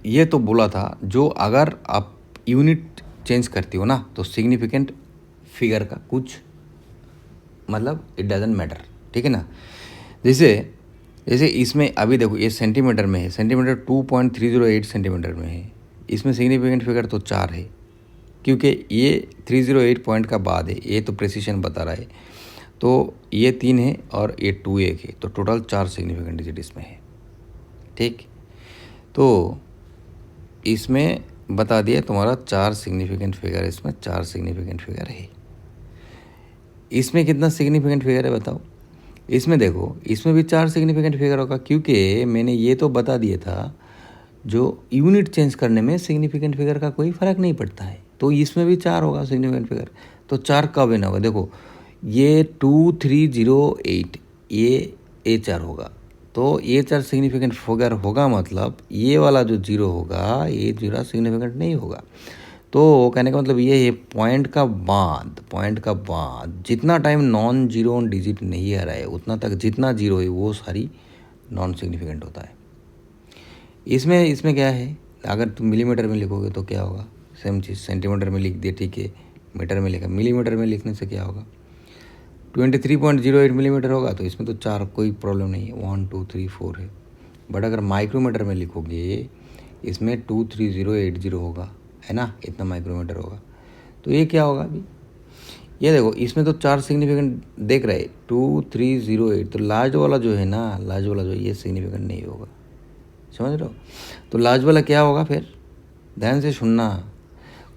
ये तो बोला था जो अगर आप यूनिट चेंज करती हो ना तो सिग्निफिकेंट फिगर का कुछ मतलब इट डजंट मैटर, ठीक है ना। जैसे जैसे इसमें अभी देखो ये सेंटीमीटर में है, सेंटीमीटर 2.308 सेंटीमीटर में है, इसमें सिग्निफिकेंट फिगर तो 4 है क्योंकि ये 308 पॉइंट का बाद है, ये तो प्रेसिशन बता रहा है। तो ये 3 है और ये 2 1 है, तो टोटल 4 सिग्निफिकेंट डिजिट इसमें है, ठीक। तो इसमें बता दिया तुम्हारा 4 सिग्निफिकेंट फिगर, इसमें 4 सिग्निफिकेंट फिगर है। इसमें कितना सिग्निफिकेंट फिगर है बताओ। इसमें देखो इसमें भी 4 सिग्निफिकेंट फिगर होगा क्योंकि मैंने ये तो बता दिया था जो यूनिट चेंज करने में सिग्निफिकेंट फिगर का कोई फ़र्क नहीं पड़ता है, तो इसमें भी 4 होगा सिग्निफिकेंट फिगर। तो 4 कब ना होगा, देखो ये 2308 ये 4 होगा, तो ये 4 सिग्निफिकेंट फिगर होगा, मतलब ये वाला जो जीरो होगा ये जीरो सिग्निफिकेंट नहीं होगा। तो कहने का मतलब ये है पॉइंट का बाद जितना टाइम नॉन जीरो डिजिट नहीं आ रहा है उतना तक जितना जीरो है वो सारी नॉन सिग्निफिकेंट होता है। इसमें इसमें क्या है, अगर तुम मिलीमीटर में लिखोगे तो क्या होगा, सेम चीज़ सेंटीमीटर में लिख दिए, ठीक है, मीटर में लिखा, मिलीमीटर में लिखने से क्या होगा 23.08 मिलीमीटर होगा, तो इसमें तो 4 कोई प्रॉब्लम नहीं है, 1 2 3 4 है। बट अगर माइक्रोमीटर में लिखोगे इसमें 23080 होगा, है ना, इतना माइक्रोमीटर होगा। तो ये क्या होगा अभी, ये देखो इसमें तो 4 सिग्निफिकेंट देख रहे 2308, तो लार्ज वाला जो है ना, लार्ज वाला जो ये सिग्निफिकेंट नहीं होगा, समझ रहे हो। तो लार्ज वाला क्या होगा फिर, ध्यान से सुनना,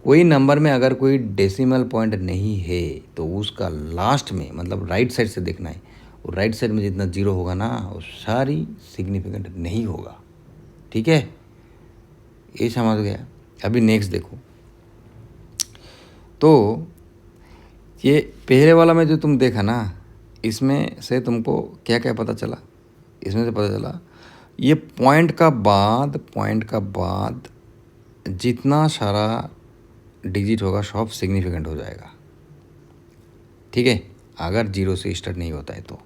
कोई नंबर में अगर कोई डेसिमल पॉइंट नहीं है तो उसका लास्ट में मतलब राइट साइड से देखना है, और राइट साइड में जितना जीरो होगा ना वो सारी सिग्निफिकेंट नहीं होगा, ठीक है, ये समझ गया। अभी नेक्स्ट देखो, तो ये पहले वाला में जो तुम देखा ना, इसमें से तुमको क्या क्या पता चला, इसमें से पता चला ये पॉइंट का बाद जितना सारा डिजिट होगा सब सिग्निफिकेंट हो जाएगा, ठीक है, अगर जीरो से स्टार्ट नहीं होता है तो,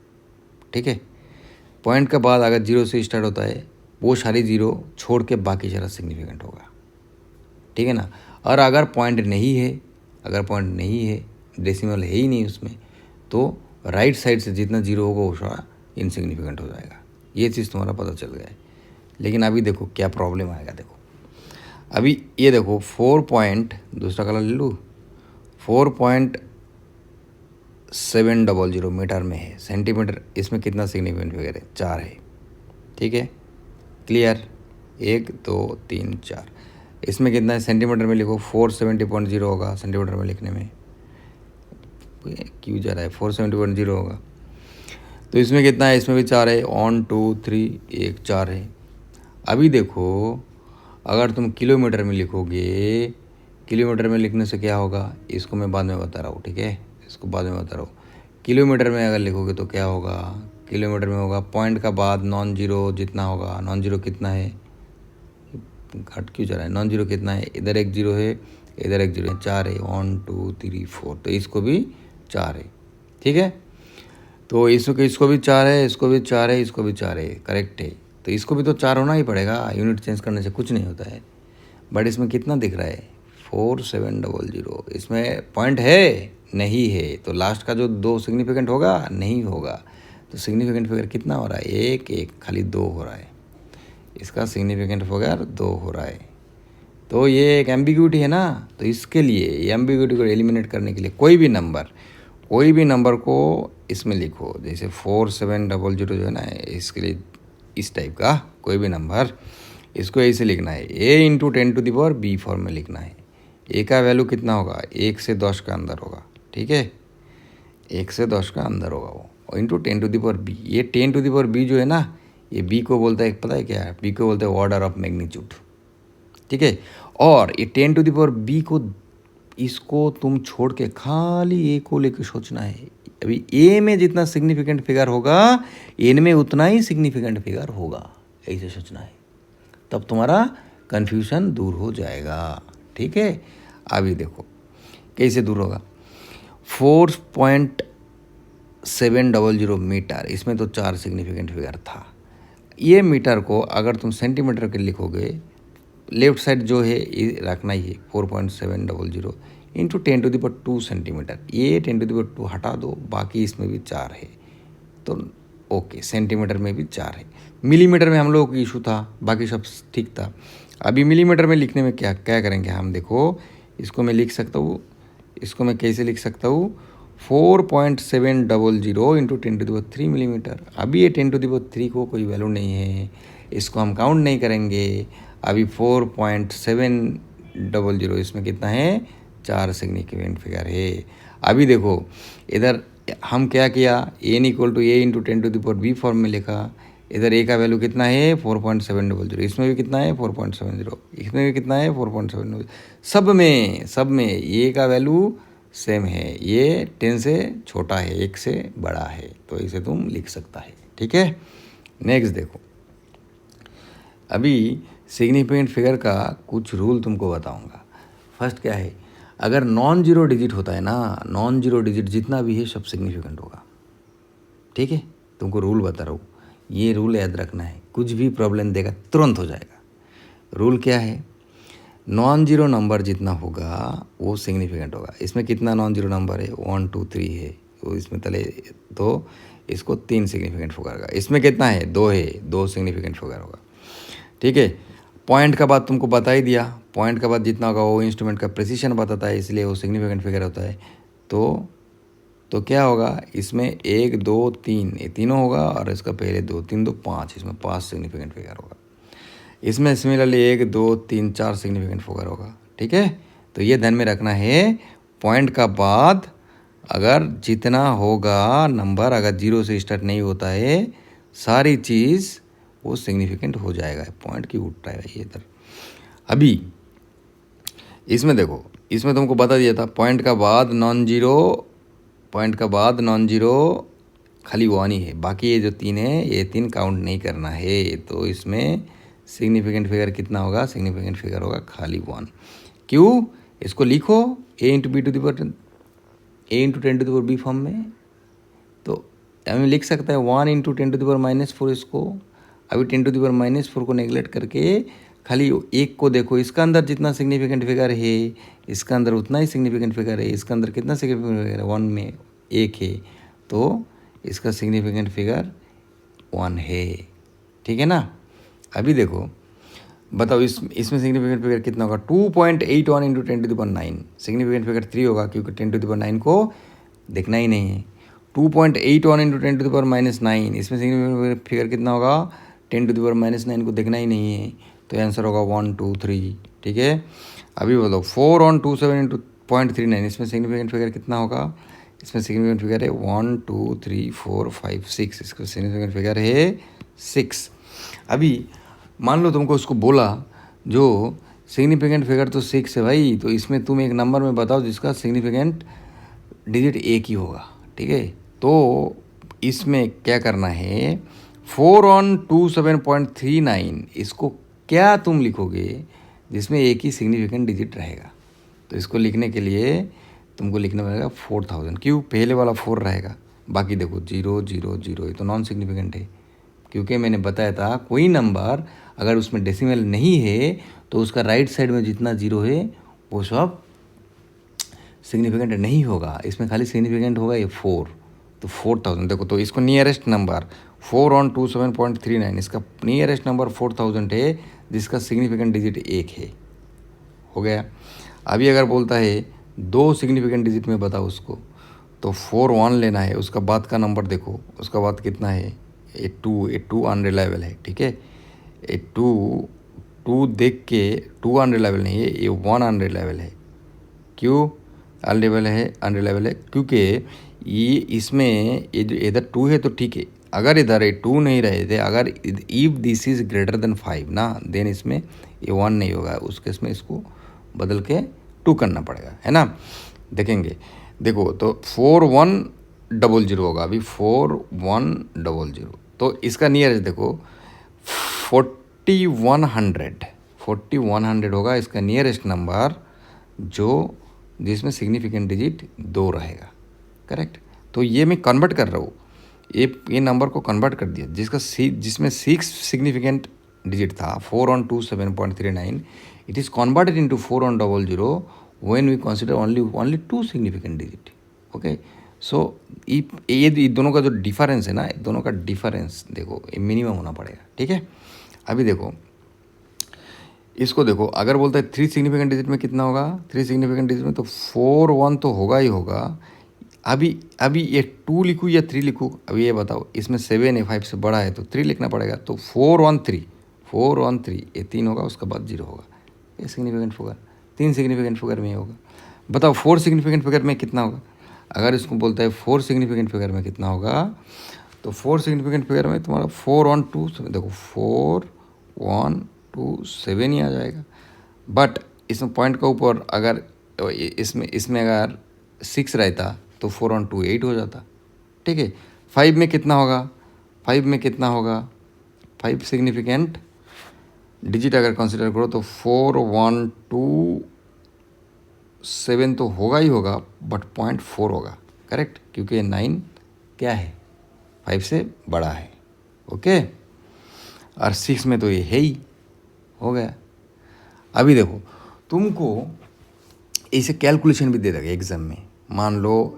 ठीक है। पॉइंट का बाद अगर जीरो से स्टार्ट होता है वो सारी जीरो छोड़ के बाकी सारा सिग्निफिकेंट होगा, ठीक है ना। और अगर पॉइंट नहीं है, डेसिमल है ही नहीं उसमें, तो राइट साइड से जितना जीरो होगा वो सारा इनसिग्निफिकेंट हो जाएगा। ये चीज़ तुम्हारा पता चल गया है। लेकिन अभी देखो क्या प्रॉब्लम आएगा, देखो अभी ये देखो 4 पॉइंट, दूसरा कलर ले लूँ, 4.700 मीटर में है, सेंटीमीटर इसमें कितना सिग्निफिकेंट फिगर है 4 है, ठीक है, क्लियर, 1 2 3 4। इसमें कितना है सेंटीमीटर में लिखो 470.0 होगा, सेंटीमीटर में लिखने में क्यों जा रहा है 470.0 होगा। तो इसमें कितना है, इसमें भी 4 है, 1 2 3 1 4 है। अभी देखो अगर तुम किलोमीटर में लिखोगे, किलोमीटर में लिखने से क्या होगा इसको मैं बाद में बता रहा हूँ, ठीक है, इसको बाद में बता रहा हूँ। किलोमीटर में अगर लिखोगे तो क्या होगा, किलोमीटर में होगा पॉइंट का बाद नॉन जीरो जितना होगा, नॉन जीरो कितना है, घट क्यों जा रहा है, नॉन जीरो कितना है, इधर एक जीरो है इधर एक जीरो है, 4 है, 1 2 3 4, तो इसको भी 4 है, ठीक है। तो इसको भी 4 है, इसको भी 4 है, इसको भी 4 है, करेक्ट है। तो इसको भी तो 4 होना ही पड़ेगा, यूनिट चेंज करने से कुछ नहीं होता है। बट इसमें कितना दिख रहा है 4700, इसमें पॉइंट है नहीं है, तो लास्ट का जो 2 सिग्निफिकेंट होगा नहीं होगा, तो सिग्निफिकेंट फिगर कितना हो रहा है 1 1, खाली 2 हो रहा है, इसका सिग्निफिकेंट फिगर 2 हो रहा है। तो ये एक एम्बिग्यूटी है ना, तो इसके लिए एम्बिग्यूटी को एलिमिनेट करने के लिए कोई भी नंबर को इसमें लिखो, जैसे 4700 जो है ना, इसके लिए इस टाइप का कोई भी नंबर इसको ऐसे लिखना है, a×10⁻⁵ फॉर्म में लिखना है। ए का वैल्यू कितना होगा 1 से 10 का अंदर होगा, ठीक है, 1 से 10 का अंदर होगा वो, और ×10⁻⁵। ये 10⁻⁵ जो है ना, ये बी को बोलता है, पता है क्या है, बी को बोलते हैं ऑर्डर ऑफ मैग्नीट्यूड, ठीक है। और ये 10⁻⁵ को इसको तुम छोड़ के खाली ए को लेकर सोचना है। अभी ए में जितना सिग्निफिकेंट फिगर होगा एन में उतना ही सिग्निफिकेंट फिगर होगा, ऐसे सोचना है, तब तुम्हारा कन्फ्यूज़न दूर हो जाएगा, ठीक है। अभी देखो कैसे दूर होगा, 4.700 मीटर, इसमें तो 4 सिग्निफिकेंट फिगर था। ये मीटर को अगर तुम सेंटीमीटर के लिखोगे लेफ्ट साइड जो है ये रखना ही है 4.700 इंटू 10⁻² सेंटीमीटर। ये 10⁻² हटा दो, बाकी इसमें भी 4 है तो ओके। सेंटीमीटर में भी 4 है। मिलीमीटर में हम लोगों को इशू था, बाकी सब ठीक था। अभी मिलीमीटर में लिखने में क्या क्या करेंगे हम, देखो इसको मैं लिख सकता हूँ, इसको मैं कैसे लिख सकता हूँ 4.700 इंटू 10⁻³ मिलीमीटर। अभी ये 10⁻³ को कोई वैल्यू नहीं है, इसको हम काउंट नहीं करेंगे। अभी 4.700 इसमें कितना है, 4 सिग्निफिकेंट फिगर है। अभी देखो इधर हम क्या किया, N equal to A into 10⁻³ form में लिखा। इधर ए का वैल्यू कितना है 4.700, इसमें भी कितना है 4.70, इसमें भी कितना है 4.700। सब में ए का वैल्यू सेम है, ये 10 से छोटा है, 1 से बड़ा है, तो इसे तुम लिख सकता है। ठीक है, नेक्स्ट देखो, अभी सिग्निफिकेंट फिगर का कुछ रूल तुमको बताऊंगा। फर्स्ट क्या है, अगर नॉन जीरो डिजिट होता है ना, नॉन जीरो डिजिट जितना भी है सब सिग्निफिकेंट होगा। ठीक है, तुमको रूल बता रहा हूँ, ये रूल याद रखना है, कुछ भी प्रॉब्लम देगा तुरंत हो जाएगा। रूल क्या है, नॉन जीरो नंबर जितना होगा वो सिग्निफिकेंट होगा। इसमें कितना नॉन जीरो नंबर है, 1 2 3 है, तो इसमें तले तो इसको 3 सिग्निफिकेंट फिगर होगा। इसमें कितना है 2 है, 2 सिग्निफिकेंट फिगर होगा। ठीक है, पॉइंट का बात तुमको बता ही दिया, पॉइंट का बात जितना होगा वो इंस्ट्रूमेंट का प्रिसीशन बताता है, इसलिए वो सिग्निफिकेंट फिगर होता है। तो क्या होगा, इसमें 1 2 3 ये तीनों होगा, और इसका पहले 2 3 2 5, इसमें 5 सिग्निफिकेंट फिगर होगा। इसमें सिमिलरली 1 2 3 4 सिग्निफिकेंट फिगर होगा। ठीक है, तो ये ध्यान में रखना है, पॉइंट का बाद अगर जितना होगा नंबर, अगर 0 से स्टार्ट नहीं होता है, सारी चीज़ वो सिग्निफिकेंट हो जाएगा। पॉइंट की उठ रहा है ये इधर। अभी इसमें देखो, इसमें तुमको बता दिया था पॉइंट का बाद नॉन जीरो खाली 1 ही है, बाकी ये जो 3 है ये 3 काउंट नहीं करना है। तो इसमें सिग्निफिकेंट फिगर कितना होगा, सिग्निफिकेंट फिगर होगा खाली 1। क्यों, इसको लिखो a into B to the power a into 10 to the power b form में, तो हमें लिख सकता है 1 इंटू 10 टू द पावर -4 इसको। अभी 10 टू द पावर -4 को नेगलेक्ट करके खाली 1 को देखो, इसका अंदर जितना सिग्निफिकेंट फिगर है इसका अंदर उतना ही सिग्निफिकेंट फिगर है। इसका अंदर कितना सिग्निफिकेंट फिगर है, 1 में 1 है, तो इसका सिग्निफिकेंट फिगर 1 है। ठीक है ना। अभी देखो बताओ इसमें सिग्निफिकेंट फिगर कितना होगा, 2.81 into 10 to the power 9। Significant figure 3 होगा, क्योंकि 10 टू द पावर 9 को देखना ही नहीं है। 2.81 इंटू 10 टू द पावर -9, इसमें सिग्निफिकेंट फिगर कितना होगा, 10 टू द पावर -9 को देखना ही नहीं है, तो आंसर होगा 1 2 3। ठीक है, अभी बोलो 4.27 इंटू 0.39, इसमें सिग्निफिकेंट फिगर कितना होगा, इसमें सिग्निफिकेंट फिगर है 1 2 3 4 5 6, इसका सिग्निफिकेंट फिगर है 6। अभी मान लो तुमको उसको बोला जो सिग्निफिकेंट फिगर तो 6 है भाई, तो इसमें तुम एक नंबर में बताओ जिसका सिग्निफिकेंट डिजिट 1 ही होगा। ठीक है, तो इसमें क्या करना है, 4/27.39 इसको क्या तुम लिखोगे जिसमें एक ही सिग्निफिकेंट डिजिट रहेगा। तो इसको लिखने के लिए तुमको लिखना पड़ेगा 4000। क्यों, पहले वाला 4 रहेगा, बाकी देखो 0 0 0, ये तो नॉन सिग्निफिकेंट है। क्योंकि मैंने बताया था कोई नंबर अगर उसमें डेसिमल नहीं है तो उसका राइट साइड में जितना 0 है वो सब सिग्निफिकेंट नहीं होगा। इसमें खाली सिग्निफिकेंट होगा ये 4, तो 4000। देखो, तो इसको नियरेस्ट नंबर 4/27.39, इसका नियरेस्ट नंबर 4000 है, जिसका सिग्निफिकेंट डिजिट 1 है। हो गया। अभी अगर बोलता है 2 सिग्निफिकेंट डिजिट में बताओ उसको, तो 4 1 लेना है, उसका बाद का नंबर देखो, उसका बाद कितना है, ए 2 अनरिलायबल है। ठीक है, ए 2 देख के 2 अनरिलायबल नहीं है, ये 1 अनरिलायबल है। क्यों अनरिलायबल है, क्योंकि ये इसमें ये जो इधर 2 है तो ठीक है, अगर इधर ये 2 नहीं रहे थे, अगर if this is greater than 5 ना, देन इसमें ये 1 नहीं होगा, उस केस में इसको बदल के 2 करना पड़ेगा, है ना। देखेंगे, देखो तो 4100 होगा, अभी 4100, तो इसका नियरेस्ट देखो 4100 होगा इसका नियरेस्ट नंबर, जो जिसमें सिग्निफिकेंट डिजिट 2 रहेगा। करेक्ट, तो ये मैं कन्वर्ट कर रहा हूँ, ये नंबर को कन्वर्ट कर दिया जिसमें 6 सिग्निफिकेंट डिजिट था 4 on 2 7.39, it is converted into 4 on 00 when we consider only 2 significant digit. Okay, so ये दोनों का जो डिफरेंस है ना, दोनों का डिफरेंस देखो ये मिनिमम होना पड़ेगा. ठीक है, अभी देखो इसको देखो, अगर बोलता है 3 सिग्निफिकेंट डिजिट में कितना होगा, 3 सिग्निफिकेंट डिजिट में तो 4 1 तो होगा ही होगा. अभी ये 2 लिखूँ या 3 लिखूँ, अभी ये बताओ. इसमें 7 है, 5 से बड़ा है तो 3 लिखना पड़ेगा. तो 4 1 3 ये 3 होगा, उसका बाद 0 होगा. ये सिग्निफिकेंट फिगर, 3 सिग्निफिकेंट फिगर में ये होगा. बताओ 4 सिग्निफिकेंट फिगर में कितना होगा. अगर इसको बोलता है 4 सिग्निफिकेंट फिगर में कितना होगा, तो 4 सिग्निफिकेंट फिगर में तुम्हारा 4 1 2 देखो 4 1 2 7 ही आ जाएगा. बट इसमें पॉइंट का ऊपर अगर इसमें अगर 6 रहता तो 4 on 2 8 हो जाता. ठीक है, 5 में कितना होगा, 5 में कितना होगा, 5 सिग्निफिकेंट डिजिट अगर कंसिडर करो तो 4 1 2 7 तो होगा ही होगा, बट 0.4 होगा. करेक्ट, क्योंकि 9 क्या है, 5 से बड़ा है. ओके, और 6 में तो ये है ही, हो गया. अभी देखो तुमको इसे कैलकुलेशन भी दे देगा एग्जाम में. मान लो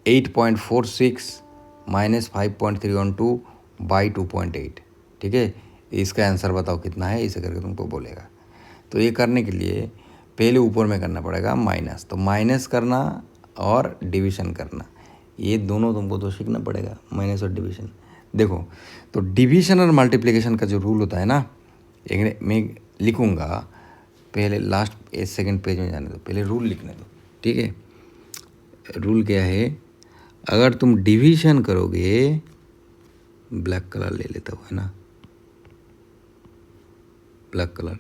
8.46 माइनस 5.312 बाई 2.8. ठीक है, इसका आंसर बताओ कितना है, इसे करके तुमको बोलेगा. तो ये करने के लिए पहले ऊपर में करना पड़ेगा माइनस. तो माइनस करना और डिवीज़न करना, ये दोनों तुमको तो सीखना पड़ेगा, माइनस और डिवीज़न. देखो तो डिवीज़न और मल्टीप्लिकेशन का जो रूल होता है ना, एक मैं लिखूँगा, पहले लास्ट सेकंड पेज में जाने दो, पहले रूल लिखने दो. ठीक है, रूल क्या है, अगर तुम डिवीज़न करोगे, ब्लैक कलर ले लेता हूँ है ना, ब्लैक कलर.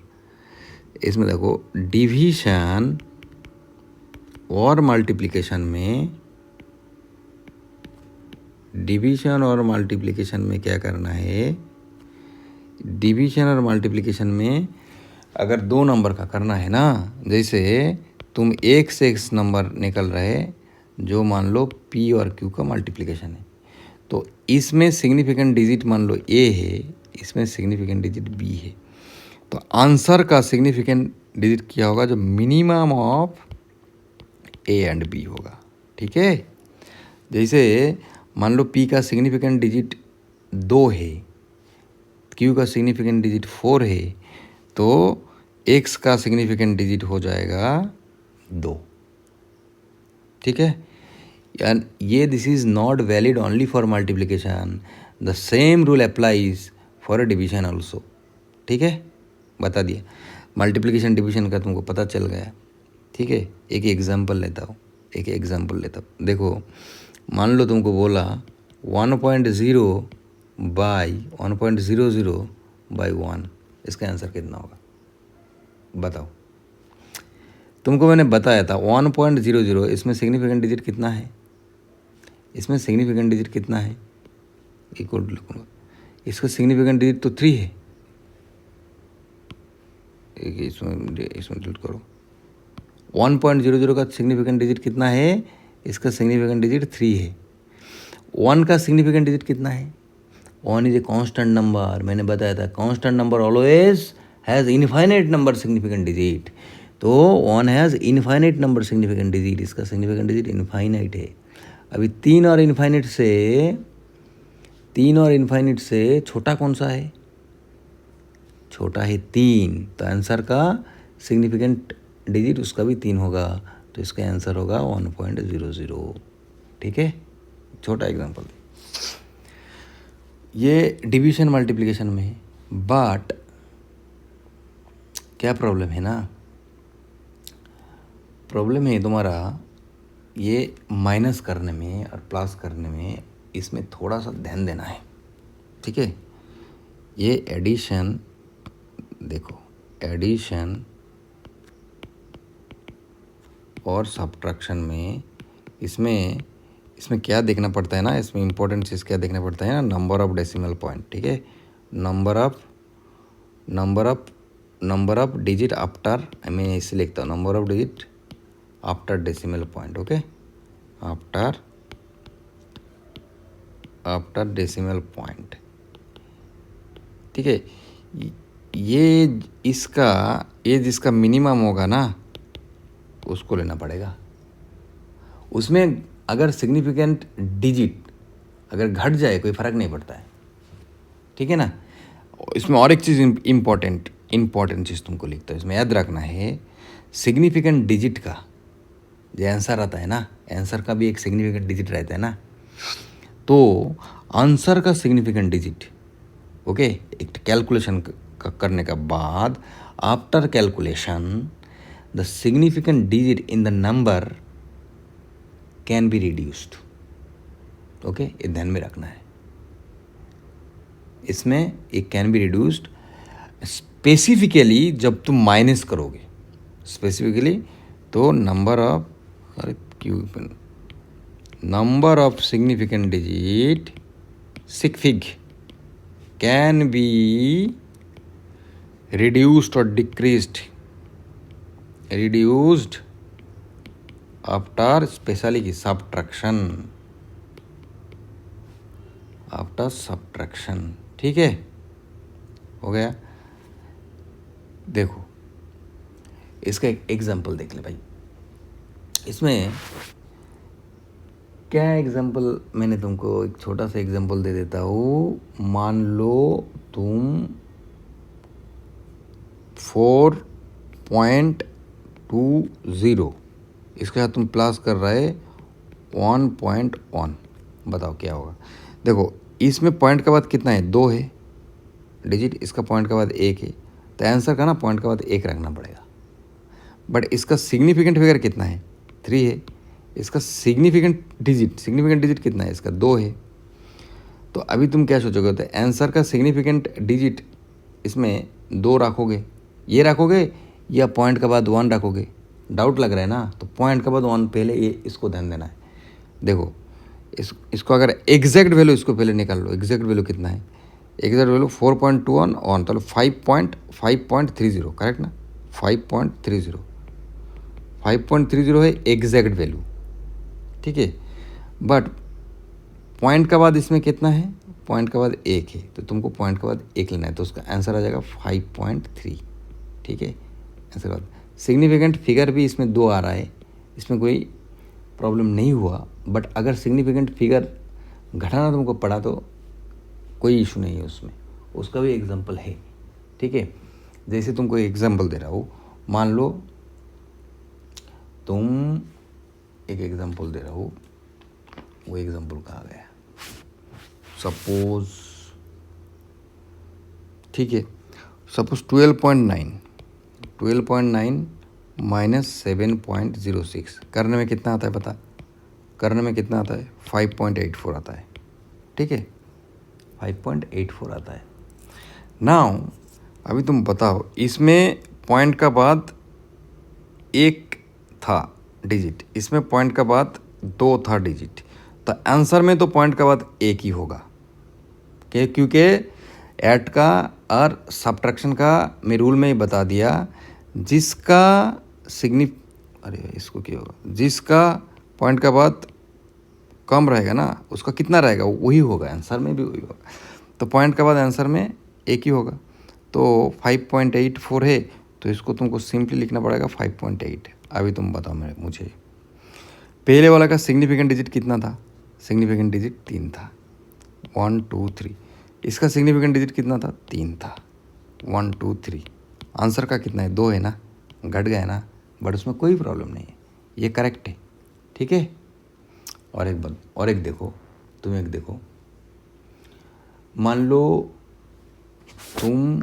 इसमें देखो डिवीज़न और मल्टीप्लिकेशन में क्या करना है, डिवीज़न और मल्टीप्लिकेशन में अगर 2 नंबर का करना है ना, जैसे तुम एक से एक नंबर निकल रहे जो मान लो P और Q का मल्टीप्लिकेशन है, तो इसमें सिग्निफिकेंट डिजिट मान लो A है, इसमें सिग्निफिकेंट डिजिट B है. तो आंसर का सिग्निफिकेंट डिजिट क्या होगा, जो minimum of A and B होगा. ठीक है, जैसे मान लो P का सिग्निफिकेंट डिजिट 2 है, Q का सिग्निफिकेंट डिजिट 4 है, तो X का सिग्निफिकेंट डिजिट हो जाएगा 2. ठीक है, एंड ये this is not valid only for multiplication, the same rule applies for a division also. ठीक है, बता दिया. मल्टीप्लिकेशन डिवीज़न का तुमको पता चल गया. ठीक है, एक एग्जांपल लेता हूँ. देखो मान लो तुमको बोला 1.0 बाई 1.00 बाई 1, इसका आंसर कितना होगा बताओ. तुमको मैंने बताया था 1.00, इसमें सिग्निफिकेंट डिजिट कितना है, इक्वल टू लिखूँगा. इसका सिग्निफिकेंट डिजिट तो 3 है, इसमें डिलीट करो. 1.00 का सिग्निफिकेंट डिजिट कितना है, इसका सिग्निफिकेंट डिजिट 3 है. 1 का सिग्निफिकेंट डिजिट कितना है, 1 इज ए कांस्टेंट नंबर. मैंने बताया था constant number always has infinite number significant digit. तो 1 has infinite number significant digit, इसका सिग्निफिकेंट डिजिट इनफाइनाइट है. अभी 3 और इनफाइनाइट से छोटा कौन सा है, छोटा है 3. तो आंसर का सिग्निफिकेंट डिजिट उसका भी 3 होगा, तो इसका आंसर होगा 1.00. ठीक है, छोटा एग्जांपल. ये डिवीज़न मल्टीप्लिकेशन में है. बट क्या प्रॉब्लम है ना, प्रॉब्लम है तुम्हारा ये माइनस करने में और प्लस करने में, इसमें थोड़ा सा ध्यान देना है. ठीक है, ये एडिशन, देखो एडिशन और सब्ट्रैक्शन में इसमें क्या देखना पड़ता है ना, इसमें इंपॉर्टेंट चीज़ क्या देखना पड़ता है ना, नंबर ऑफ डेसिमल पॉइंट. ठीक है, नंबर ऑफ डिजिट आफ्टर, मैं इसे लिखता हूँ number of digit after decimal point. Okay, after decimal point. ठीक है, ये जिसका मिनिमम होगा ना उसको लेना पड़ेगा। उसमें अगर सिग्निफिकेंट डिजिट अगर घट जाए कोई फ़र्क नहीं पड़ता है, ठीक है ना। इसमें और एक चीज़ इम्पॉर्टेंट चीज़ तुमको लिखता है, इसमें याद रखना है सिग्निफिकेंट डिजिट का जो आंसर आता है ना, आंसर का भी एक सिग्निफिकेंट डिजिट रहता है ना, तो आंसर का सिग्निफिकेंट डिजिट ओके एक कैलकुलेशन करने का बाद after calculation the significant digit in the number can be reduced. Okay, ये ध्यान में रखना है। इसमें एक कैन बी रिड्यूस्ड स्पेसिफिकली जब तुम माइनस करोगे, स्पेसिफिकली तो number of significant digit sig fig can be reduced or decreased after specially की सब्ट्रैक्शन। ठीक है, हो गया। देखो इसका एक एग्जांपल देख ले भाई। इसमें क्या एग्जांपल, मैंने तुमको एक छोटा सा एग्जांपल दे देता हूँ। मान लो तुम 4.20 इसके साथ तुम प्लस कर रहे 1.1, बताओ क्या होगा। देखो इसमें पॉइंट के बाद कितना है, 2 है डिजिट, इसका पॉइंट के बाद 1 है, तो आंसर का ना पॉइंट के बाद 1 रखना पड़ेगा। बट इसका सिग्निफिकेंट फिगर कितना है, 3 है। इसका सिग्निफिकेंट डिजिट कितना है, इसका 2 है। तो अभी तुम क्या सोचोगे, तो आंसर का सिग्निफिकेंट डिजिट इसमें 2 रखोगे, ये रखोगे या पॉइंट के बाद 1 रखोगे। डाउट लग रहा है ना, तो पॉइंट के बाद 1 पहले, ये इसको ध्यान देना है। देखो इसको अगर एग्जैक्ट वैल्यू इसको पहले निकाल लो, एग्जैक्ट वैल्यू कितना है, एग्जैक्ट वैल्यू 4.21 ऑन, तो 5.30 करेक्ट ना, 5.30 है एग्जैक्ट वैल्यू, ठीक है। बट पॉइंट के बाद इसमें कितना है, पॉइंट के बाद 1 है, तो तुमको पॉइंट के बाद 1 लेना है, तो उसका आंसर आ जाएगा 5.3, ठीक है। आंसर बाद सिग्निफिकेंट फिगर भी इसमें 2 आ रहा है, इसमें कोई प्रॉब्लम नहीं हुआ। बट अगर सिग्निफिकेंट फिगर घटाना तुमको पड़ा तो कोई इशू नहीं है उसमें, उसका भी एग्जांपल है, ठीक है। जैसे तुमको एग्जांपल दे रहा हूँ, मान लो तुम एक एग्जांपल दे रहा हूँ, वो एग्जांपल कहाँ गया, सपोज, ठीक है, सपोज 12.9 माइनस 7.06 करने में कितना आता है पता, करने में कितना आता है, 5.84 आता है, ठीक है, 5.84 आता है। नाउ अभी तुम बताओ, इसमें पॉइंट का बाद 1 था डिजिट, इसमें पॉइंट का बाद 2 था डिजिट, तो आंसर में तो पॉइंट का बाद 1 ही होगा, क्योंकि ऐड का और सब्ट्रैक्शन का मैं रूल में ही बता दिया, जिसका इसको क्या होगा, जिसका पॉइंट का बाद कम रहेगा ना, उसका कितना रहेगा वही होगा, आंसर में भी वही होगा। तो पॉइंट के बाद आंसर में 1 ही होगा, तो 5.84 है, तो इसको तुमको सिंपली लिखना पड़ेगा 5.8। अभी तुम बताओ मुझे पहले वाला का सिग्निफिकेंट डिजिट कितना था, सिग्निफिकेंट डिजिट 3 था, 1 2 3। इसका सिग्निफिकेंट डिजिट कितना था, 3 था, 1 2 3। आंसर का कितना है, 2 है ना, घट गया ना, बट उसमें कोई प्रॉब्लम नहीं है, ये करेक्ट है, ठीक है। और एक देखो, तुम एक देखो, मान लो तुम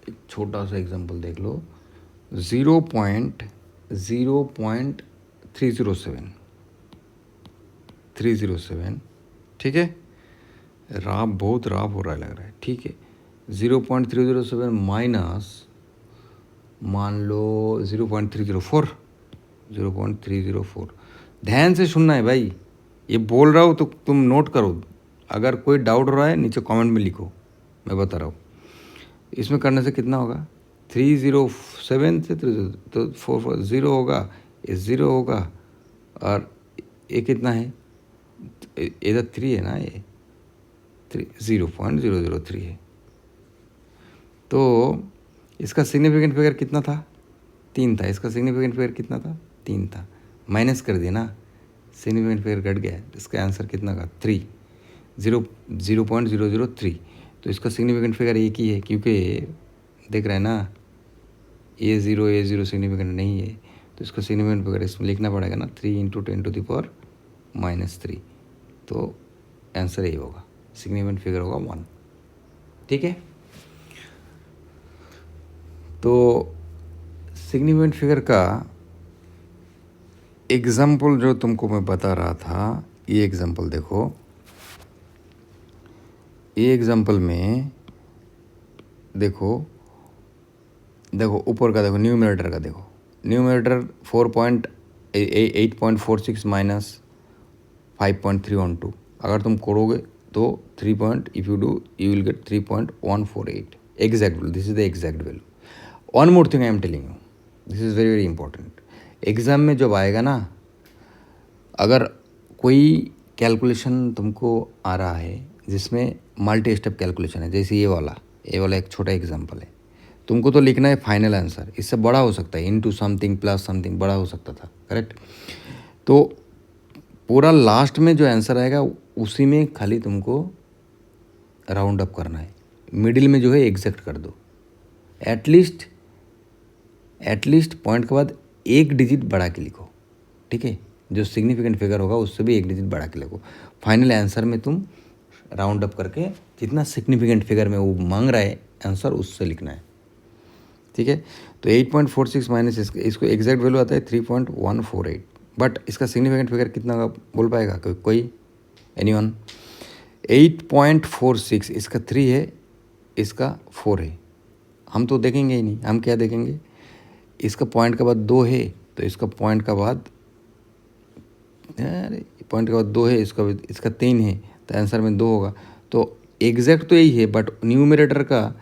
एक छोटा सा एग्जांपल देख लो, 0.307, ठीक है। बहुत राफ हो रहा है लग रहा है, ठीक है। 0.307 माइनस मान लो 0.304। ध्यान से सुनना है भाई, ये बोल रहा हूँ तो तुम नोट करो, अगर कोई डाउट हो रहा है नीचे कमेंट में लिखो, मैं बता रहा हूँ। इसमें करने से कितना होगा, 307 से 30 तो 440 होगा, ये 0 होगा, और ये कितना है, इधर 3 है ना, ये 0.003 है, तो इसका सिग्निफिकेंट फिगर कितना था? 3 था। इसका सिग्निफिकेंट फिगर कितना था? 3 था। माइनस कर दिया ना, सिग्निफिकेंट फिगर घट गया। इसका आंसर कितना का? 3, 0.003। तो इसका सिग्निफिकेंट फिगर एक ही है, क्योंकि देख रहे हैं ना, ए ज़ीरो सिग्निफिकेंट नहीं है। तो इसका सिग्निफिकेंट फिगर इसमें लिखना पड़ेगा ना, 3 × 10⁻³ तो आंसर यही होगा, सिग्निफिकेंट फिगर होगा 1। ठीक है, तो सिग्निफिकेंट फिगर का एग्जाम्पल जो तुमको मैं बता रहा था, ये एग्जाम्पल देखो। ये एग्जाम्पल में देखो ऊपर का देखो, न्यूमरेटर का देखो। Numerator 8.46 minus 5.312। अगर तुम करोगे तो 3 if you do you will get 3.148 exact value. This is the exact value. One more thing I am telling you, this is very very important. Exam में जब आएगा ना, अगर कोई कैलकुलेशन तुमको आ रहा है जिसमें मल्टी स्टेप कैलकुलेशन है, जैसे ये वाला एक छोटा एग्जांपल है, तुमको तो लिखना है फाइनल आंसर। इससे बड़ा हो सकता है, इनटू समथिंग प्लस समथिंग बड़ा हो सकता था, करेक्ट। तो पूरा लास्ट में जो आंसर आएगा उसी में खाली तुमको राउंड अप करना है, मिडिल में जो है एग्जैक्ट कर दो। एटलीस्ट पॉइंट के बाद एक डिजिट बढ़ा के लिखो, ठीक है। जो सिग्निफिकेंट फिगर होगा उससे भी एक डिजिट बढ़ा के लिखो। फाइनल आंसर में तुम राउंड अप करके जितना सिग्निफिकेंट फिगर में वो मांग रहा है आंसर, उससे लिखना है, ठीक है। तो 8.46 माइनस इसको एग्जैक्ट वैल्यू आता है 3.148, बट इसका सिग्निफिकेंट फिगर कितना का बोल पाएगा कोई? एनीवन? 8.46 इसका 3 है, इसका 4 है। हम तो देखेंगे ही नहीं, हम क्या देखेंगे? इसका पॉइंट के बाद 2 है, तो इसका पॉइंट का बाद 2 है, इसका 3 है, तो आंसर में 2 होगा। तो एग्जैक्ट तो यही है, बट न्यूमरेटर का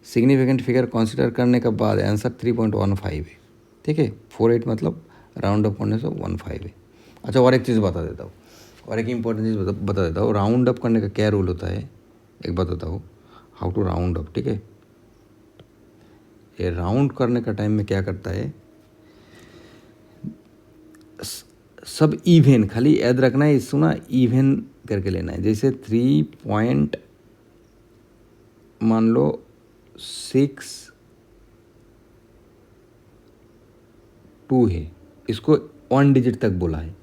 सिग्निफिकेंट फिगर कंसीडर करने के बाद आंसर 3.15 है, ठीक है। 48 मतलब राउंड अप करने से 15 है। अच्छा, और एक चीज़ बता देता हूँ, और एक इम्पोर्टेंट चीज़ बता देता हूँ। राउंड अप करने का क्या रूल होता है, एक बताता हूँ, हाउ टू राउंड अप, ठीक है। ये राउंड करने का टाइम में क्या करता है, सब इवन, खाली याद रखना है इसको ना, इवन करके लेना है। जैसे 3. मान लो 6.2 है, इसको 1 डिजिट तक बोला है,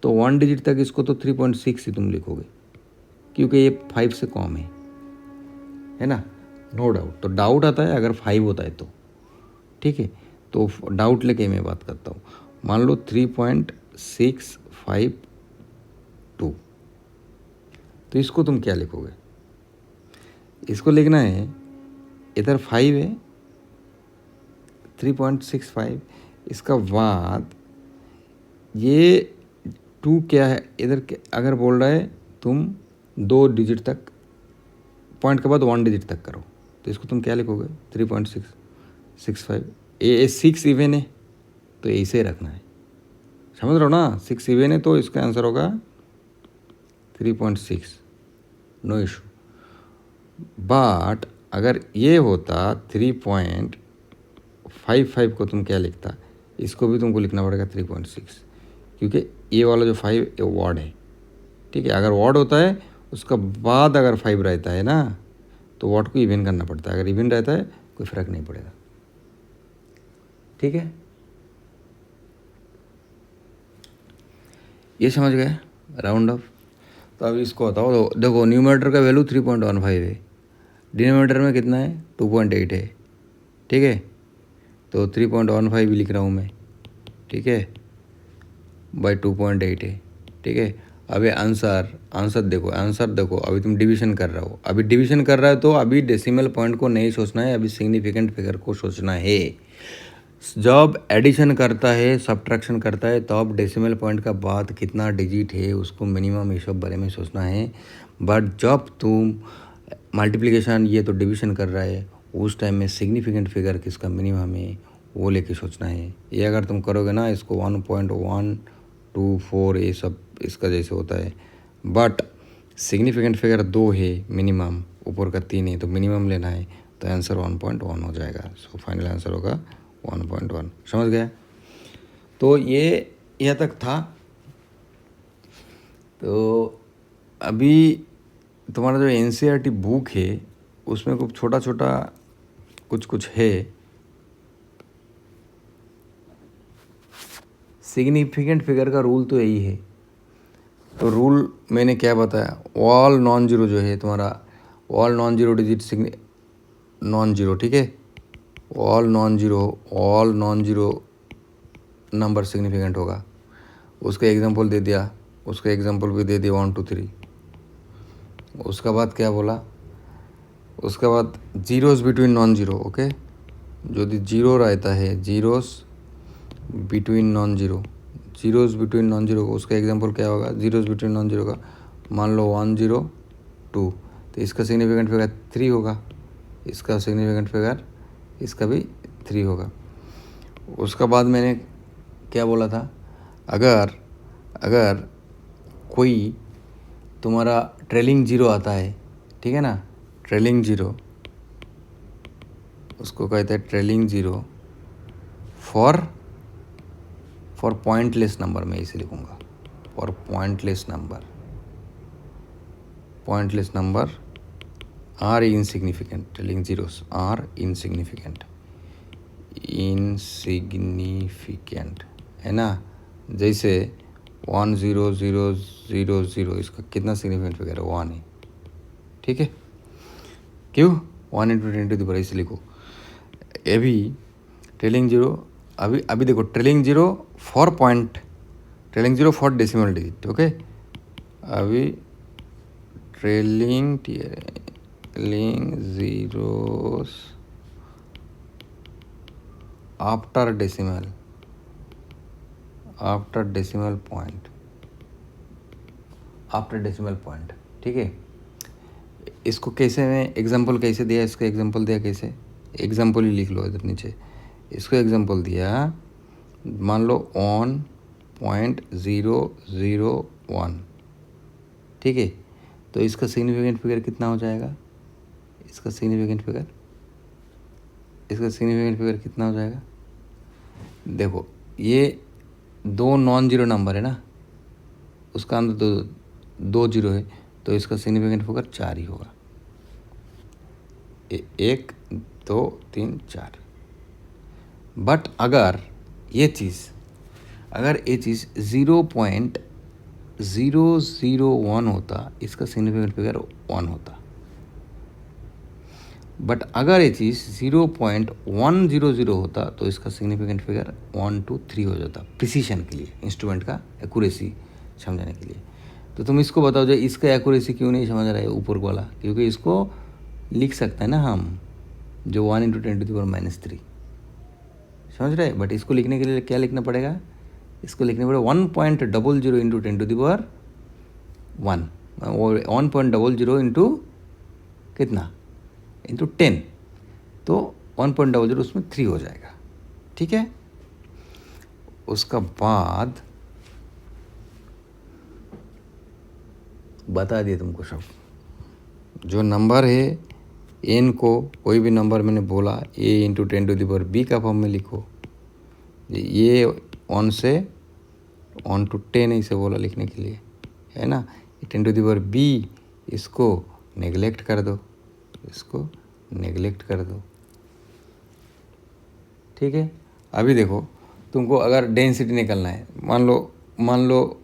तो 1 डिजिट तक इसको तो 3.6 ही तुम लिखोगे, क्योंकि ये 5 से कम है ना, नो डाउट। तो डाउट आता है अगर 5 होता है तो, ठीक है। तो डाउट लेके मैं बात करता हूँ। मान लो 3.652, तो इसको तुम क्या लिखोगे? इसको लिखना है, इधर 5 है, 3.65, इसका बाद ये 2 क्या है इधर, अगर बोल रहा है तुम 2 डिजिट तक, पॉइंट के बाद 1 डिजिट तक करो, तो इसको तुम क्या लिखोगे? 3.665। ये 6 इवन है, तो ऐसे ही रखना है, समझ रहे हो ना। 6 इवन है तो इसका आंसर होगा 3.6, नो इशू। बट अगर ये होता 3.55 को तुम क्या लिखता? इसको भी तुमको लिखना पड़ेगा 3.6, क्योंकि ये वाला जो 5 ये वॉड है, ठीक है। अगर वॉड होता है उसका बाद अगर 5 रहता है ना, तो वॉड को इवन करना पड़ता है। अगर इवन रहता है कोई फ़र्क नहीं पड़ेगा, ठीक है। ये समझ गए राउंड ऑफ। तो अब इसको बताओ, तो देखो न्यूमरेटर का वैल्यू 3.15 है, डिनोमिनेटर में कितना है? 2.8 है, ठीक है। तो 3.15 भी लिख रहा हूँ मैं, ठीक है, बाई 2.8 है, ठीक है। अभी आंसर देखो, अभी तुम डिवीजन कर रहे हो। अभी डिवीजन कर रहा है तो अभी डेसिमल पॉइंट को नहीं सोचना है, अभी सिग्निफिकेंट फिगर को सोचना है। जब एडिशन करता है, सब्ट्रैक्शन करता है, तो अब डेसिमल पॉइंट का बाद कितना डिजिट है उसको मिनिमम ये सब बारे में सोचना है। बट जब तुम मल्टीप्लिकेशन, ये तो डिवीजन कर रहा है, उस टाइम में सिग्निफिकेंट फिगर किसका मिनिमम है वो लेके सोचना है। ये अगर तुम करोगे ना, इसको 1.124 ये सब इसका जैसे होता है, बट सिग्निफिकेंट फिगर 2 है मिनिमम, ऊपर का 3 है, तो मिनिमम लेना है। तो आंसर 1.1 हो जाएगा। सो फाइनल आंसर होगा 1.1। समझ गए? तो ये यहाँ तक था। तो अभी तुम्हारा जो एनसीईआरटी बुक है उसमें कुछ छोटा छोटा कुछ है। सिग्निफिकेंट फिगर का रूल तो यही है। तो रूल मैंने क्या बताया, ऑल नॉन जीरो जो है तुम्हारा, all non zero digit non zero, ठीक है, all non zero number significant होगा। उसका एग्जांपल दे दिया, उसका एग्जांपल भी दे दिया 1 2 3। उसका बाद क्या बोला, उसके बाद zeros between non zero. Okay, जो जीरो रहता है, zeros between non zero, zeros between non zero, उसका एग्जांपल क्या होगा, जीरोस बिटवीन नॉन जीरो का मान लो 1 0 2, तो इसका सिग्निफिकेंट फिगर 3 होगा, इसका सिग्निफिकेंट फिगर इसका भी 3 होगा। उसका बाद मैंने क्या बोला था, अगर कोई तुम्हारा ट्रेलिंग जीरो आता है, ठीक है ना, ट्रेलिंग जीरो, उसको कहते हैं trailing zero for pointless number, मैं इसे लिखूँगा for pointless number are insignificant, trailing zeros are insignificant है ना। जैसे 1 0 0 0 0, इसका कितना सिग्निफिकेंट फिगर है, 1 है, ठीक है। क्यों 1 × 10⁻⁴ इसे लिखो। अभी ट्रेलिंग जीरो, अभी देखो trailing zero for decimal digit. Okay, अभी trailing zeros after decimal point, ठीक है। इसको कैसे मैं एग्जांपल कैसे दिया, इसको एग्जांपल दिया कैसे, एग्जांपल ही लिख लो इधर नीचे। इसको एग्जांपल दिया, मान लो 1.001, ठीक है। तो इसका सिग्निफिकेंट फिगर कितना हो जाएगा, इसका सिग्निफिकेंट फिगर कितना हो जाएगा। देखो ये 2 नॉन जीरो नंबर है ना, उसका अंदर 2 जीरो है, तो इसका सिग्निफिकेंट फिगर 4 ही होगा। 1 2 3 4। बट अगर ये चीज़ 0.001 होता, इसका सिग्निफिकेंट फिगर 1 होता। बट अगर ये चीज़ 0.100 होता, तो इसका सिग्निफिकेंट फिगर 1 2 3 हो जाता, प्रिसीशन के लिए, इंस्ट्रूमेंट का एक्यूरेसी समझाने के लिए। तो तुम इसको बताओ, जो इसका एक्यूरेसी क्यों नहीं समझ रहा है ऊपर वाला, क्योंकि इसको लिख सकते हैं ना हम, जो 1 × 10⁻³ समझ रहे हैं। बट इसको लिखने के लिए क्या लिखना पड़ेगा, इसको लिखना पड़ेगा 1.00 × 10⁻1, 1.00 इंटू कितना, इंटू 10, तो 1.00 उसमें 3 हो जाएगा, ठीक है। उसका बाद बता दिए तुमको सब, जो नंबर है n को, कोई भी नंबर मैंने बोला a × 10⁻b का फॉर्म में लिखो। ये 1 से 1 to 10 इसे बोला लिखने के लिए, है ना। 10⁻b इसको नेगलेक्ट कर दो, ठीक है। अभी देखो तुमको अगर डेंसिटी निकालना है, मान लो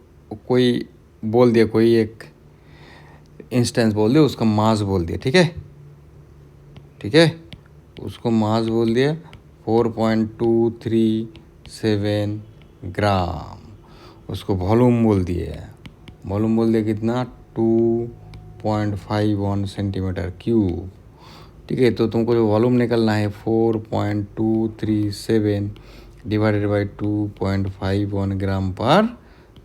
कोई बोल दिया, कोई एक इंस्टेंस बोल दिया, उसका मास बोल दिया, ठीक है, उसको मास बोल दिया 4.237 ग्राम। उसको वॉल्यूम बोल दिया, कितना, 2.51 सेंटीमीटर क्यूब, ठीक है। तो तुमको जो वॉल्यूम निकलना है 4.237 डिवाइडेड बाई 2.51 ग्राम पर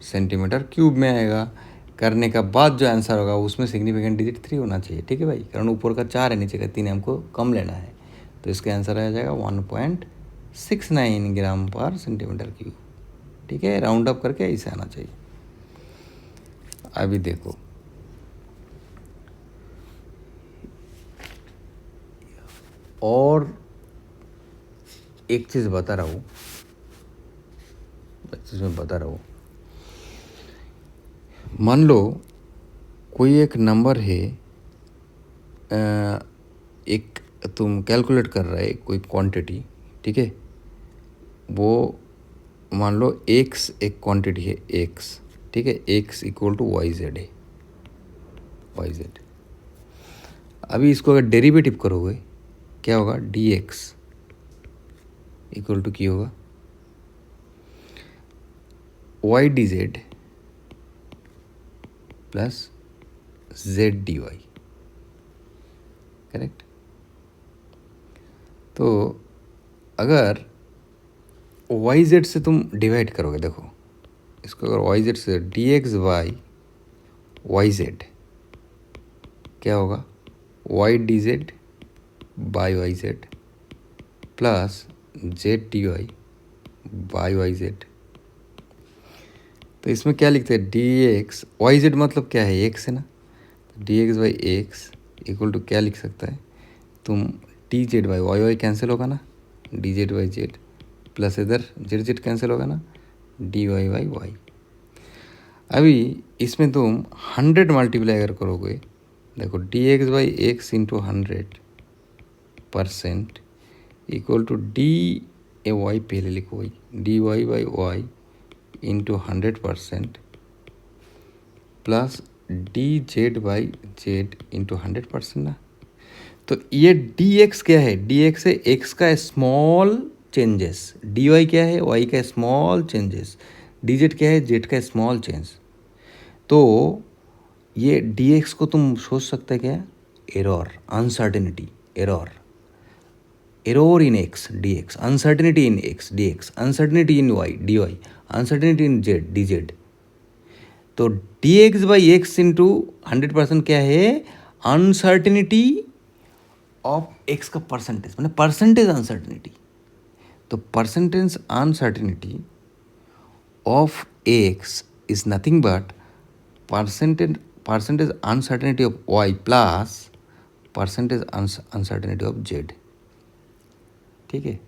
सेंटीमीटर क्यूब में आएगा। करने का बाद जो आंसर होगा उसमें सिग्निफिकेंट डिजिट 3 होना चाहिए, ठीक है भाई, कारण ऊपर का 4 है, नीचे का 3 है, हमको कम लेना है। तो इसका आंसर आ जाएगा 1.69 ग्राम पर सेंटीमीटर क्यूब, ठीक है। राउंड अप करके ऐसे आना चाहिए। अभी देखो और एक चीज़ बता रहा हूँ, मान लो कोई एक नंबर है, एक तुम कैलकुलेट कर रहा है कोई क्वांटिटी, ठीक है, वो मान लो x एक क्वांटिटी है x, ठीक है, x equal to Y Z है, वाई जेड। अभी इसको अगर डेरिवेटिव करोगे क्या होगा, dx इक्वल टू क्या होगा, Y D Z plus Z D Y, correct. तो अगर वाई जेड से तुम डिवाइड करोगे, देखो इसको अगर वाई जेड से D x by Y Z क्या होगा, Y D Z by Y Z plus Z D Y by Y Z. तो इसमें क्या लिखते हैं, डी एक्स वाई जेड मतलब क्या है, एक्स है ना, D x by X equal to क्या लिख सकता है तुम, D Z by Y, Y cancel होगा ना, D Z by Z plus इधर जेड जेड कैंसिल होगा ना, डी वाई बाई वाई। अभी इसमें तुम 100 मल्टीप्लाई अगर करोगे, देखो D x by x into 100% equal to D A Y, पहले लिखो Y, D Y by Y into 100% plus D Z by Z into 100% ना। तो ये डी एक्स क्या है, डी एक्स है एक्स का स्मॉल चेंजेस, डी वाई क्या है वाई का स्मॉल चेंजेस, डी जेड क्या है जेड का स्मॉल चेंज। तो ये डी एक्स को तुम सोच सकते हैं क्या, error, uncertainty, error, error in x d x, uncertainty in x d x, uncertainty in y D y, uncertainty in z d z. तो d x by x into 100% क्या है, अनसर्टेनिटी ऑफ एक्स का percentage, मतलब percentage uncertainty. तो percentage uncertainty of x is nothing but percentage uncertainty of y plus percentage uncertainty of z, ठीक है।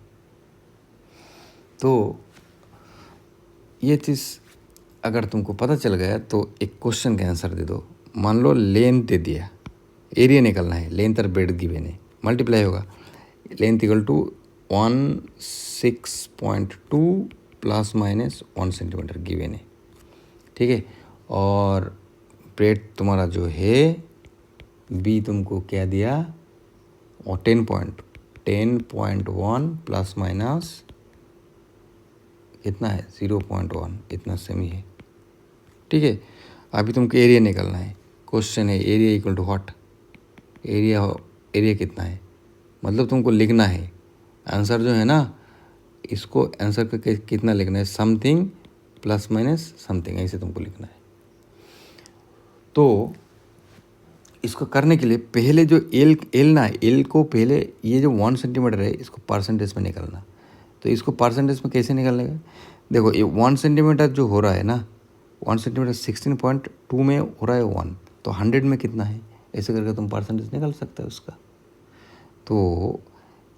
तो ये चीज़ अगर तुमको पता चल गया तो एक क्वेश्चन का आंसर दे दो। मान लो लेंथ दे दिया, एरिया निकलना है, लेंथ और ब्रेड्थ गिवन है, मल्टीप्लाई होगा, length equal to 16.2 plus minus 1 centimetre given है, ठीक है। और ब्रेड्थ तुम्हारा जो है बी तुमको क्या दिया, और 10.1 प्लस माइनस कितना है 0.1, इतना सेम ही है, ठीक है। अभी तुमको एरिया निकलना है, क्वेश्चन है area equal to what, area कितना है, मतलब तुमको लिखना है आंसर जो है ना, इसको आंसर का कितना लिखना है, समथिंग प्लस माइनस समथिंग, ऐसे तुमको लिखना है। तो इसको करने के लिए पहले जो एल ना, एल को पहले ये जो 1 सेंटीमीटर है इसको परसेंटेज में निकालना। तो इसको परसेंटेज में कैसे निकालेगा, देखो ये 1 सेंटीमीटर जो हो रहा है ना, 1 सेंटीमीटर 16.2 में हो रहा है 1, तो 100 में कितना है, ऐसे करके तुम परसेंटेज निकाल सकते हो उसका। तो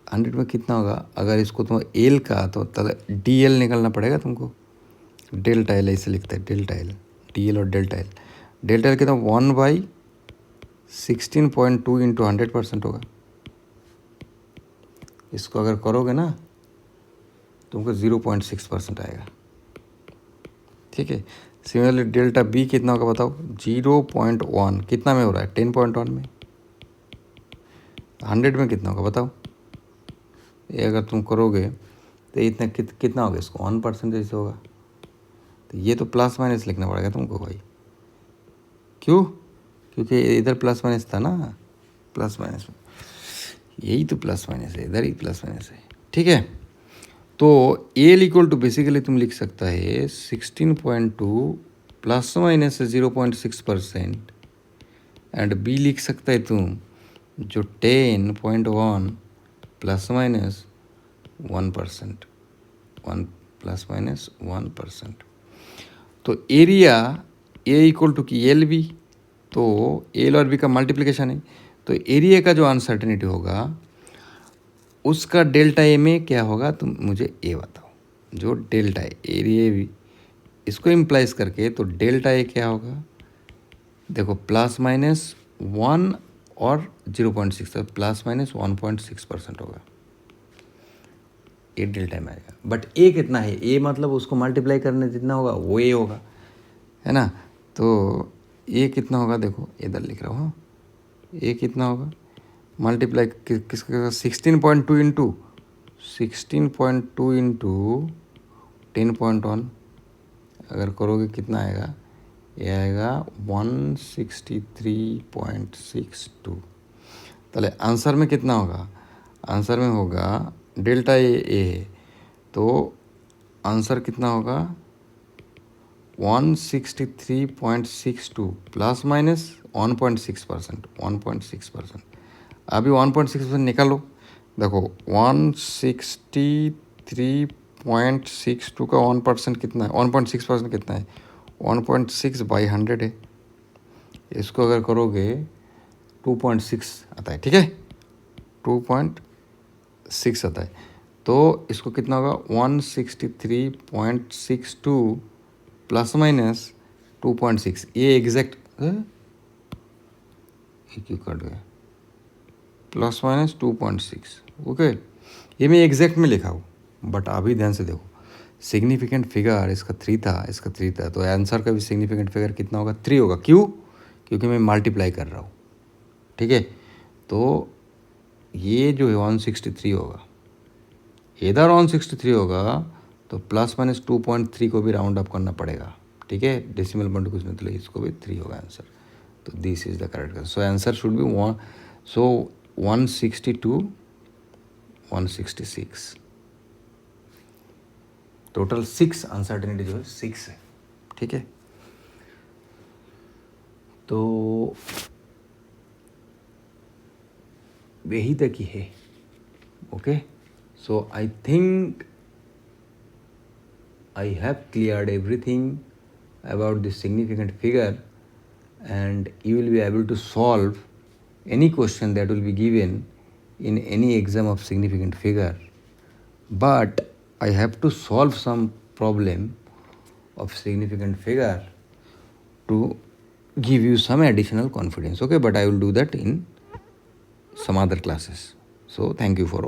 100 में कितना होगा, अगर इसको तुम एल का तो डी एल निकालना पड़ेगा तुमको, डेल्टा एल ऐसे लिखते हैं, डेल्टा एल, डी एल और डेल्टा एल, डेल्टा एल कितना 1/16.2 इंटू 100% होगा। इसको अगर करोगे ना तुमको 0.6% आएगा, ठीक है। सिमिलरली डेल्टा बी कितना होगा बताओ, 0.1, कितना में हो रहा है 10.1 में, 100 में कितना होगा बताओ। ये अगर तुम करोगे तो इतना कितना होगा, इसको 1% जैसे होगा। तो ये तो प्लस माइनस लिखना पड़ेगा तुमको भाई, क्यों, क्योंकि इधर प्लस माइनस था ना, प्लस माइनस में यही तो प्लस माइनस है, इधर ही प्लस माइनस है, ठीक है। तो एल इक्वल टू बेसिकली तुम लिख सकता है 16.2 प्लस माइनस 0.6% एंड बी लिख सकता है तुम जो 10.1 प्लस माइनस 1%, 1 प्लस माइनस 1%। तो एरिया ए इक्वल टू की एल बी, तो एल और बी का मल्टीप्लिकेशन है, तो एरिया का जो अनसर्टेनिटी होगा उसका डेल्टा ए में क्या होगा तुम मुझे ए बताओ। जो डेल्टा एरिया भी इसको इम्प्लाइज करके, तो डेल्टा ए क्या होगा, देखो प्लस माइनस 1 और 0.6, तो प्लस माइनस 1.6% होगा, ए डेल्टा में आएगा। बट ए कितना है, ए मतलब उसको मल्टीप्लाई करने जितना होगा वो ए होगा, है ना। तो ए कितना होगा, देखो इधर लिख रहा हूँ, ए कितना होगा, मल्टीप्लाई किसका 16.2 इंटू 10.1 अगर करोगे कितना आएगा, ये आएगा 163.62। ताले आंसर में कितना होगा, आंसर में होगा डेल्टा ए है, तो आंसर कितना होगा 163.62 प्लस माइनस 1.6%, 1.6%। अभी 1.6% निकालो, देखो 163.62 का 1% कितना है, 1.6% कितना है, 1.6/100 है। इसको अगर करोगे 2.6 आता है, ठीक है, 2.6 आता है। तो इसको कितना होगा 163.62 प्लस माइनस 2.6, ये एग्जैक्ट क्यों कट गया, प्लस माइनस 2.6, ओके, ये मैं एग्जैक्ट में लिखा हूँ। बट अभी ध्यान से देखो, सिग्निफिकेंट फिगर इसका 3 था, इसका 3 था, तो आंसर का भी सिग्निफिकेंट फिगर कितना होगा, 3 होगा। क्यों, क्योंकि मैं मल्टीप्लाई कर रहा हूँ, ठीक है। तो ये जो है 163 होगा, इधर 163 होगा, तो प्लस माइनस 2.3 को भी राउंड अप करना पड़ेगा, ठीक है, डेसिमल पॉइंट कुछ नहीं, तो इसको भी 3 होगा आंसर। तो this is the correct answer. So answer should be 162 166, total 6 uncertainty जो है 6 है, ठीक है। तो यही तक ही है, okay. So I think I have cleared everything about the significant figure, and you will be able to solve any question that will be given in any exam of significant figure. But I have to solve some problem of significant figure to give you some additional confidence, okay, but I will do that in some other classes. So thank you for